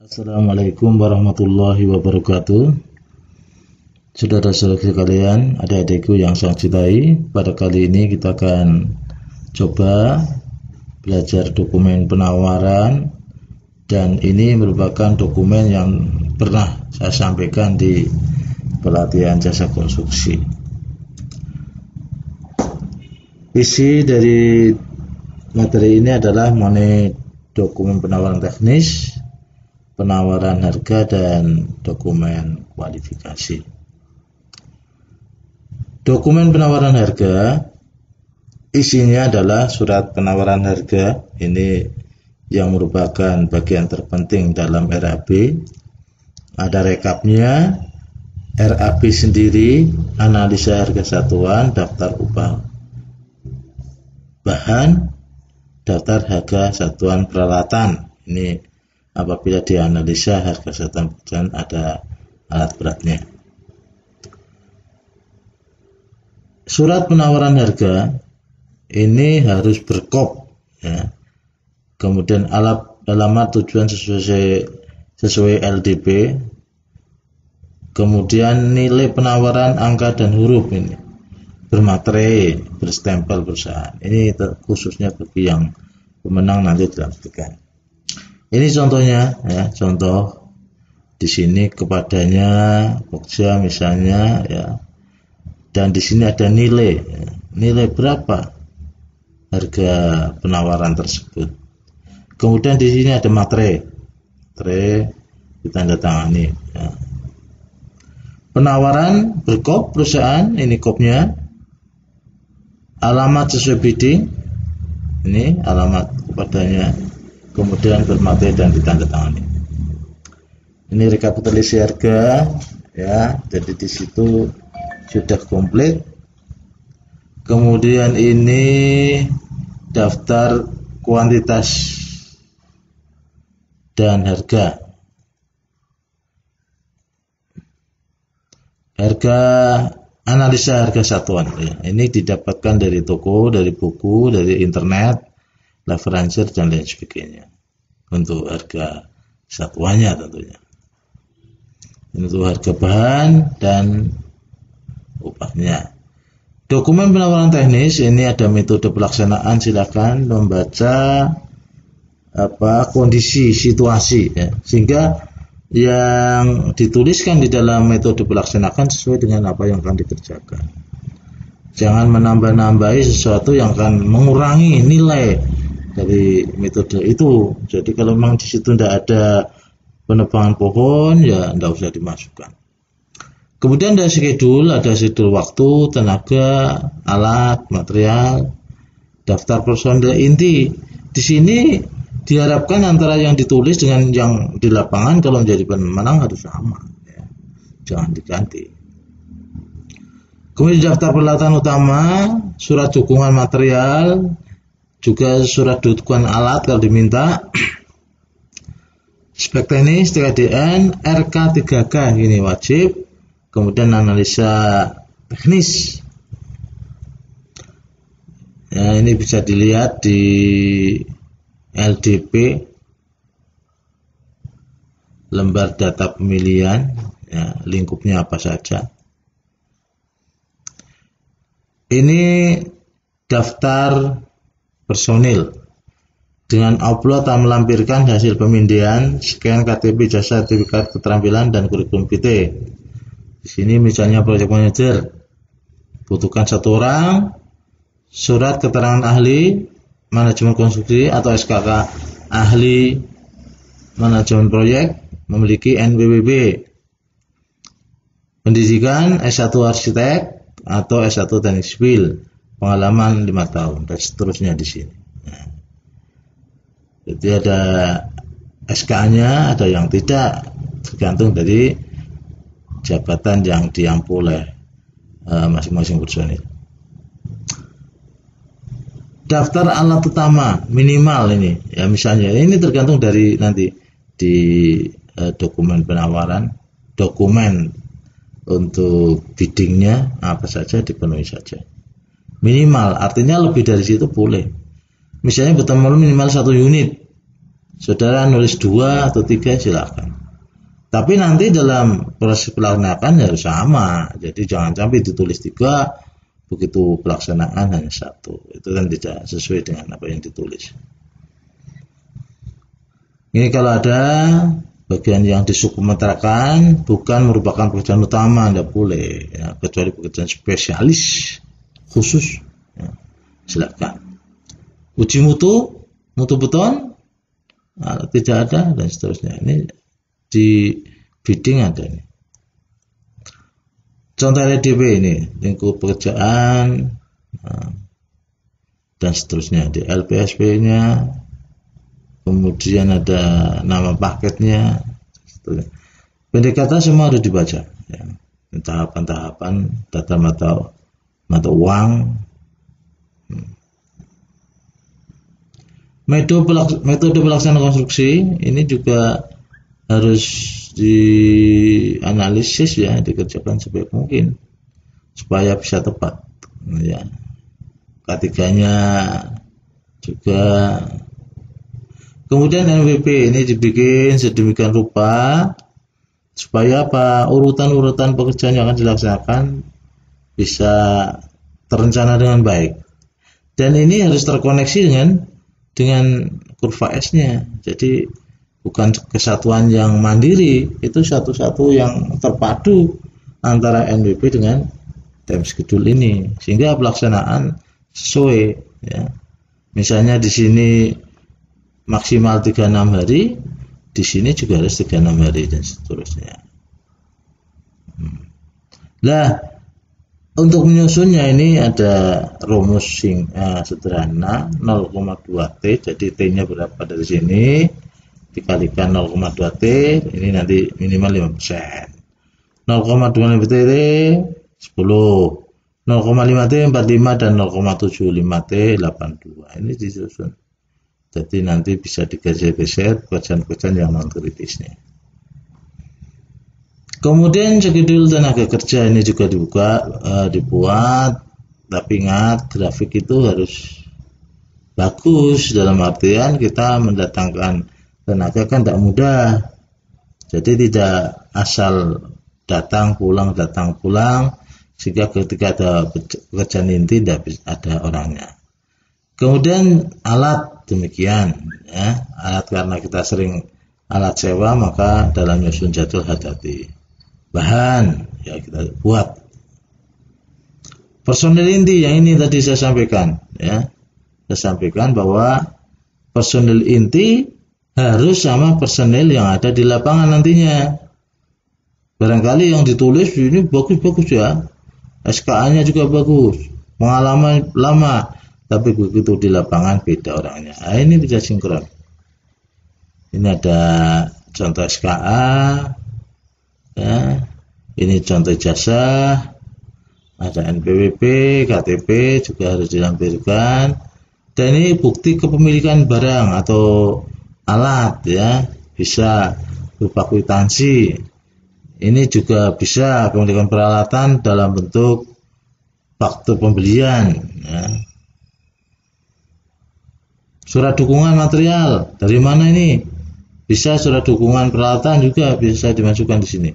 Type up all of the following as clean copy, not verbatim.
Assalamualaikum warahmatullahi wabarakatuh. Saudara-saudara sekalian, adik-adikku yang saya cintai, pada kali ini kita akan coba belajar dokumen penawaran, dan ini merupakan dokumen yang pernah saya sampaikan di pelatihan jasa konstruksi. Isi dari materi ini adalah mengenai dokumen penawaran teknis, penawaran harga, dan dokumen kualifikasi. Dokumen penawaran harga isinya adalah surat penawaran harga, ini yang merupakan bagian terpenting dalam RAB. Ada rekapnya, RAB sendiri, analisa harga satuan, daftar upah bahan, daftar harga satuan peralatan. Ini apabila dianalisa harga satuan pekerjaan ada alat beratnya. Surat penawaran harga ini harus berkop, ya. Kemudian alamat tujuan sesuai LDP. Kemudian nilai penawaran, angka dan huruf ini bermaterai, berstempel perusahaan. Ini khususnya bagi yang pemenang nanti dilampirkan. Ini contohnya, ya, contoh di sini kepadanya Pokja misalnya, ya, dan di sini ada nilai, ya. Nilai berapa harga penawaran tersebut. Kemudian di sini ada materai, ditandatangani. Ya. Penawaran berkop perusahaan, ini kopnya, alamat sesuai bidding, ini alamat kepadanya. Kemudian bermaterai dan ditandatangani. Ini rekapitulasi harga, ya. Jadi di situ sudah komplit. Kemudian ini daftar kuantitas dan harga. Harga, analisa harga satuan, ya. Ini didapatkan dari toko, dari buku, dari internet, referencer dan lain sebagainya. Untuk harga satuannya tentunya. Ini untuk harga bahan dan upahnya. Dokumen penawaran teknis ini ada metode pelaksanaan, silakan membaca kondisi situasi, ya. Sehingga yang dituliskan di dalam metode pelaksanaan sesuai dengan apa yang akan dikerjakan. Jangan menambah-nambahi sesuatu yang akan mengurangi nilai dari metode itu. Jadi kalau memang di situ tidak ada penebangan pohon, ya tidak usah dimasukkan. Kemudian ada schedule waktu, tenaga, alat, material, daftar personil inti. Di sini diharapkan antara yang ditulis dengan yang di lapangan kalau menjadi pemenang harus sama, ya. Jangan diganti. Kemudian daftar peralatan utama, surat dukungan material, juga surat dukungan alat kalau diminta, spek teknis, TKDN, RK3K ini wajib. Kemudian analisa teknis, ya, ini bisa dilihat di LDP, lembar data pemilihan, ya, lingkupnya apa saja. Ini daftar personil dengan upload dan melampirkan hasil pemindihan, scan KTP, jasa, sertifikat keterampilan, dan kurikulum PT. Di sini misalnya project manager butuhkan 1 orang, surat keterangan ahli manajemen konstruksi atau SKK ahli manajemen proyek, memiliki NPWP, pendidikan S1 arsitek atau S1 teknik sipil, pengalaman 5 tahun, dan seterusnya di sini. Nah, jadi ada SK-nya, ada yang tidak, tergantung dari jabatan yang diampu oleh masing-masing personil. Daftar alat utama minimal ini, ya, misalnya ini tergantung dari nanti di dokumen penawaran, dokumen untuk biddingnya apa saja dipenuhi saja. Minimal artinya lebih dari situ boleh. Misalnya bertemu minimal 1 unit, Saudara nulis 2 atau 3 silakan. Tapi nanti dalam proses pelaksanaan harus sama. Jadi jangan sampai ditulis 3, begitu pelaksanaan hanya 1. Itu kan tidak sesuai dengan apa yang ditulis. Ini kalau ada bagian yang disukumentakan bukan merupakan pekerjaan utama, tidak boleh ya, kecuali pekerjaan spesialis khusus ya, silakan. Uji mutu beton tidak ada dan seterusnya. Ini di bidding ada ini. Contoh LDP ini lingkup pekerjaan dan seterusnya. Di LPSP nya kemudian ada nama paketnya, seterusnya. Pendek kata semua harus dibaca ya. Tahapan-tahapan data mata uang. Metode pelaksanaan konstruksi ini juga harus dianalisis ya, dikerjakan sebaik mungkin supaya bisa tepat ya. K3-nya juga. Kemudian MVP ini dibikin sedemikian rupa supaya apa, urutan-urutan pekerjaan yang akan dilaksanakan bisa terencana dengan baik. Dan ini harus terkoneksi dengan kurva S-nya. Jadi bukan kesatuan yang mandiri, itu satu-satu yang terpadu antara NWP dengan time schedule ini, sehingga pelaksanaan sesuai ya. Misalnya di sini maksimal 36 hari, di sini juga harus 36 hari dan seterusnya. Nah, untuk menyusunnya ini ada rumus sederhana 0,2 T, jadi T-nya berapa dari sini dikalikan 0,2 T, ini nanti minimal 5%. 0,25 T 10, 0,5 T 45 dan 0,75 T 82. Ini disusun. Jadi nanti bisa digeser-geser pekerjaan-pekerjaan yang non kritisnya. Kemudian schedule tenaga kerja ini juga dibuat, tapi ingat grafik itu harus bagus, dalam artian kita mendatangkan tenaga kan tidak mudah. Jadi tidak asal datang pulang, sehingga ketika ada pekerjaan inti tidak ada orangnya. Kemudian alat demikian ya, alat karena kita sering alat sewa, maka dalam nyusun jadwal hati-hati. Bahan ya kita buat. Personil inti yang ini tadi saya sampaikan ya. Saya sampaikan bahwa personil inti harus sama personil yang ada di lapangan nantinya. Barangkali yang ditulis ini bagus-bagus ya, SKA-nya juga bagus, pengalaman lama, tapi begitu di lapangan beda orangnya. Nah, ini bisa sinkron. Ini ada contoh SKA, ya. Ini contoh jasa, ada NPWP, KTP juga harus dilampirkan. Dan ini bukti kepemilikan barang atau alat ya, bisa berupa kwitansi. Ini juga bisa kepemilikan peralatan dalam bentuk faktur pembelian ya. Surat dukungan material dari mana ini? Bisa surat dukungan peralatan juga bisa dimasukkan di sini.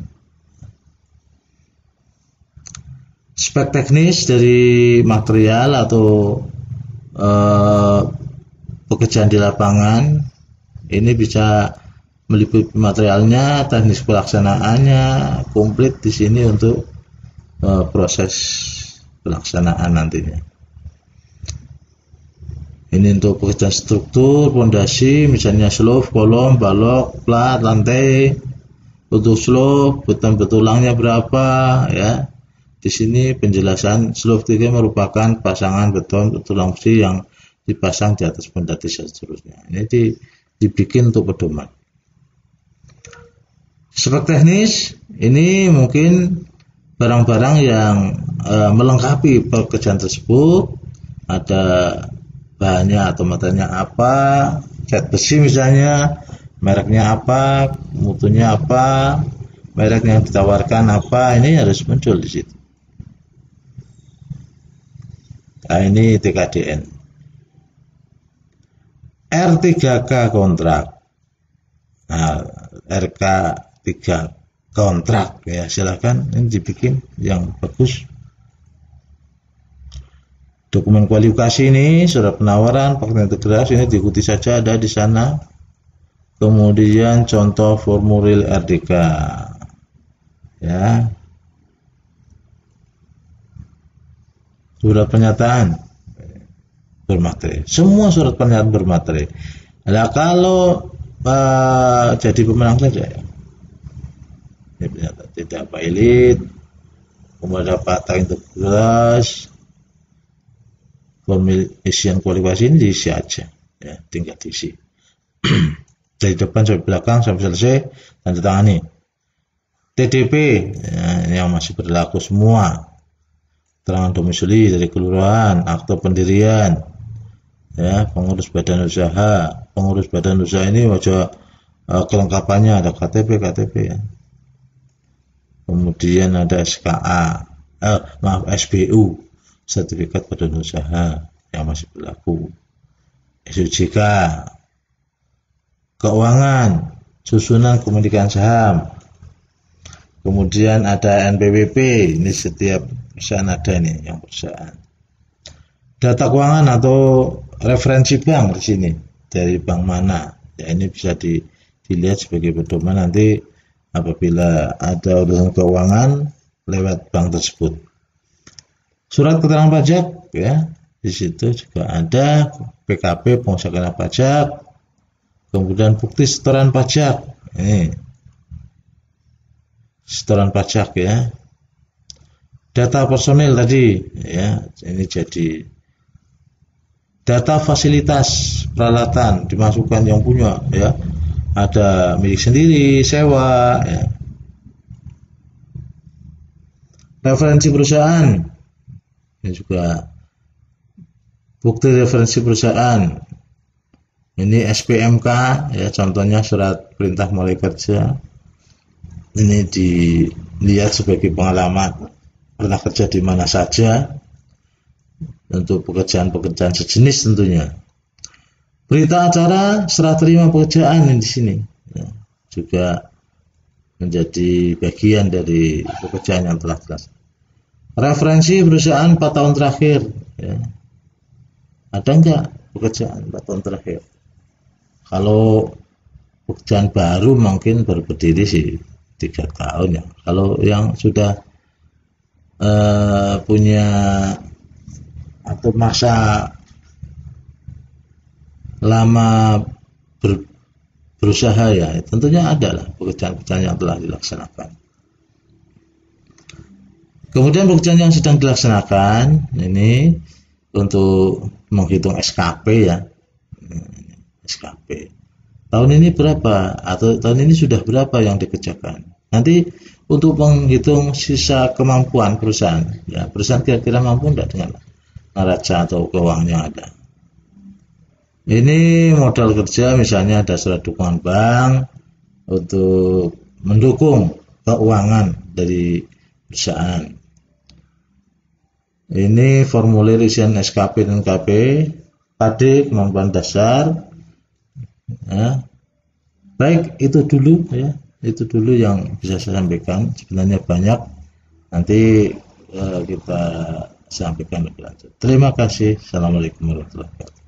Spek teknis dari material atau pekerjaan di lapangan ini bisa meliputi materialnya, teknis pelaksanaannya, komplit di sini untuk proses pelaksanaan nantinya. Ini untuk pekerjaan struktur, fondasi, misalnya slope, kolom, balok, plat, lantai. Untuk slope, beton-betulangnya berapa ya. Di sini penjelasan slope 3 merupakan pasangan beton tulang besi yang dipasang di atas pondasi dan seterusnya. Ini dibikin untuk pedoman. Spek teknis ini mungkin barang-barang yang melengkapi pekerjaan tersebut. Ada bahannya atau materialnya apa, cat besi misalnya, mereknya apa, mutunya apa, merek yang ditawarkan apa, ini harus muncul di situ. Nah, ini TKDN. R3K kontrak. RK3 kontrak ya, silakan ini dibikin yang bagus. Dokumen kualifikasi ini, surat penawaran, fakta integritas ini diikuti saja, ada di sana. Kemudian contoh formulir RDK ya, surat pernyataan bermateri, semua surat pernyataan bermateri. Nah, kalau jadi pemenang saja ya, tidak valid, kemudian fakta integritas, formulir isian kualifikasi ini diisi aja ya, tinggal diisi dari depan sampai belakang sampai selesai, tanda tangani. TDP ya, yang masih berlaku semua, keterangan domisili dari kelurahan, akte pendirian ya, pengurus badan usaha. Pengurus badan usaha ini wajah kelengkapannya ada KTP ya, kemudian ada SKA, SBU, sertifikat badan usaha yang masih berlaku, SUJK, keuangan, susunan kepemilikan saham, kemudian ada NPWP, ini setiap perusahaan ada ini yang perusahaan. Data keuangan atau referensi bank di sini, dari bank mana, ya ini bisa dilihat sebagai pedoman nanti apabila ada urusan keuangan lewat bank tersebut. Surat keterangan pajak ya, di situ juga ada PKP pengusaha pajak, kemudian bukti setoran pajak, ini setoran pajak ya. Data personil tadi ya, ini jadi data fasilitas peralatan dimasukkan yang punya ya, ada milik sendiri, sewa ya. Referensi perusahaan ini juga bukti referensi perusahaan, ini SPMK ya, contohnya surat perintah mulai kerja, ini dilihat sebagai pengalaman pernah kerja di mana saja untuk pekerjaan-pekerjaan sejenis tentunya. Berita acara serah terima pekerjaan di sini ya, juga menjadi bagian dari pekerjaan yang telah dilaksanakan. Referensi perusahaan 4 tahun terakhir ya. Ada enggak pekerjaan 4 tahun terakhir? Kalau pekerjaan baru mungkin baru berdiri sih 3 tahun ya. Kalau yang sudah punya atau masa lama berusaha ya, tentunya ada lah pekerjaan-pekerjaan yang telah dilaksanakan. Kemudian pekerjaan yang sedang dilaksanakan ini untuk menghitung SKP ya, SKP tahun ini berapa atau tahun ini sudah berapa yang dikerjakan. Nanti untuk menghitung sisa kemampuan perusahaan ya, perusahaan kira-kira mampu tidak dengan neraca atau keuangan yang ada. Ini modal kerja, misalnya ada surat dukungan bank untuk mendukung keuangan dari perusahaan. Ini formulir isian SKP dan KP, tadi kemampuan dasar. Ya. Baik, itu dulu ya, itu dulu yang bisa saya sampaikan. Sebenarnya banyak, nanti kita sampaikan lebih lanjut. Terima kasih. Assalamualaikum warahmatullahi wabarakatuh.